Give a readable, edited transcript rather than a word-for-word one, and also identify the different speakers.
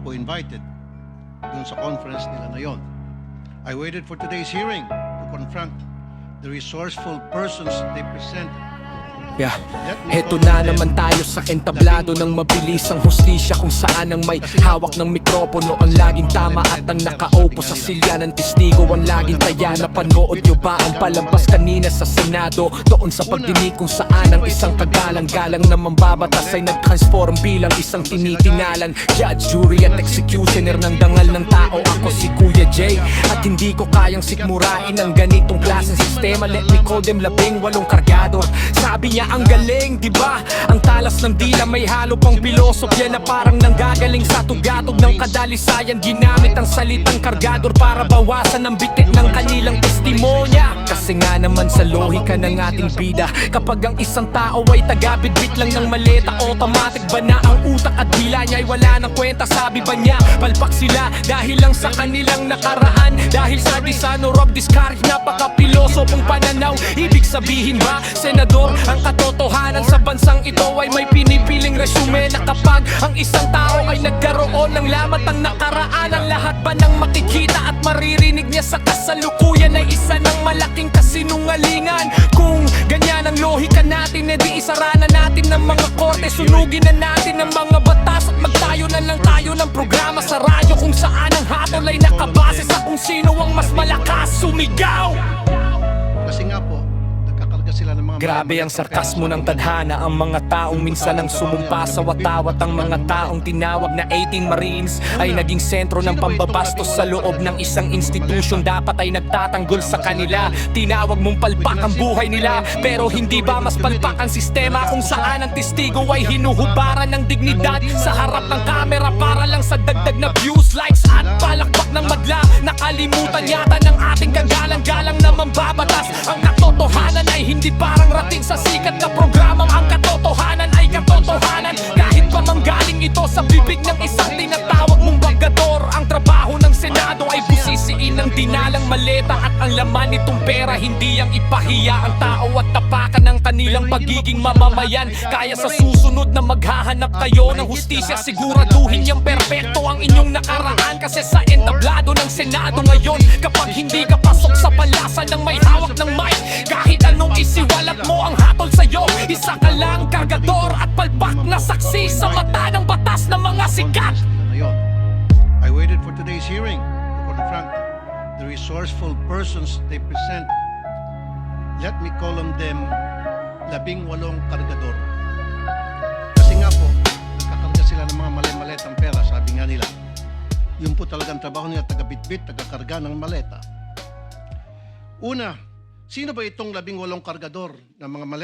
Speaker 1: po invited dun sa conference nila na yon. I waited for today's hearing to confront the resourceful persons they present.
Speaker 2: Yeah. Heto na naman tayo sa entablado ng mabilisang hustisya, kung saan ang may hawak ng mikropono ang laging tama at ang nakaupo sa silya ng testigo ang laging taya. Napanood nyo ba ang palampas kanina sa Senado doon sa pagdinig kung saan ang isang kagalang-galang na mambabatas ay nag-transform bilang isang tinitinalan, judge, jury at executioner ng dangal ng tao? Ako si Kuya J at hindi ko kayang sikmurain ang ganitong klaseng sistema. Let me call them 18 kargador. Sabi niya ang galing, diba? Ang talas ng dila may halo pang pilosopya na parang nanggagaling sa tugatog ng kadalisayan. Ginamit ang salitang kargador para bawasan ang bitit ng kanilang testimonya. Kasi nga naman sa lohika ng ating bida, kapag ang isang tao ay taga-bitbit lang ng maleta, automatic ba na ang utak at dila niya ay wala ng kwenta? Sabi ba niya palpak sila dahil lang sa kanilang nakaraan? Dahil sa Disano Rob Discourage, napaka-pilosopong pananaw. Ibig sabihin ba, senador, ang katotohanan sa bansang ito ay may pinipiling resume na kapag ang isang tao ay nagkaroon ng lamat ang nakaraan, ang lahat ba ng makikita at maririnig niya sa kasalukuyan ay isa ng malaking kasinungalingan? Kung ganyan ang lohika natin, edi isara na natin ng mga korte, sunugin na natin ang mga batas at magtayo na lang tayo ng programa sa radyo kung saan ang hatol ay nakabase sa kung sino ang mas malakas sumigaw.
Speaker 1: Kasi nga po, nagkakarga sila ng mga...
Speaker 2: Grabe ang sarkasmo ng tadhana. Ang mga taong minsan ang sumumpa sa watawat, ang mga taong tinawag na 18 Marines ay naging sentro ng pambabastos sa loob ng isang institusyon. Dapat ay nagtatanggol sa kanila. Tinawag mong palpak ang buhay nila, pero hindi ba mas palpak ang sistema kung saan ang testigo ay hinuhubaran ng dignidad sa harap ng kamera para lang sa dagdag na views, likes at palakpak ng madla? Nakalimutan yata ng ating kagalang-galang na mambabatas. Ang katotohanan ay hindi parang rating sa sikat na programang ang katotohanan ay katotohanan. Kahit pa manggaling ito sa bibig ng isang tinatawag mong bagador, ang trabaho ng Senado ay busisiin ng dinalang maleta at ang laman nitong pera, hindi ang ipahiya ang tao at tapakan ng kanilang pagiging mamamayan. Kaya sa susunod na maghahanap kayo ng hustisya, siguraduhin niyang perpekto ang inyong nakaraan. Kasi sa entablado ng Senado ngayon, kapag hindi ka pasok sa palasan ng may hawak ng mic, kahit anong isiwalat mo ang hatol sa'yo, isa ka lang kargador at palpak na saksi sa mata ng batas ng mga sikat.
Speaker 1: I waited for today's hearing to confront the resourceful persons they present. Let me call on them 18 kargador. Kasi nga po, nagkakarga sila ng mga maletang pera, sabi nga nila. Yun po talagang trabaho nila, taga-bitbit, taga-karga ng maleta. Una, sino ba itong 18 kargador ng mga maleta?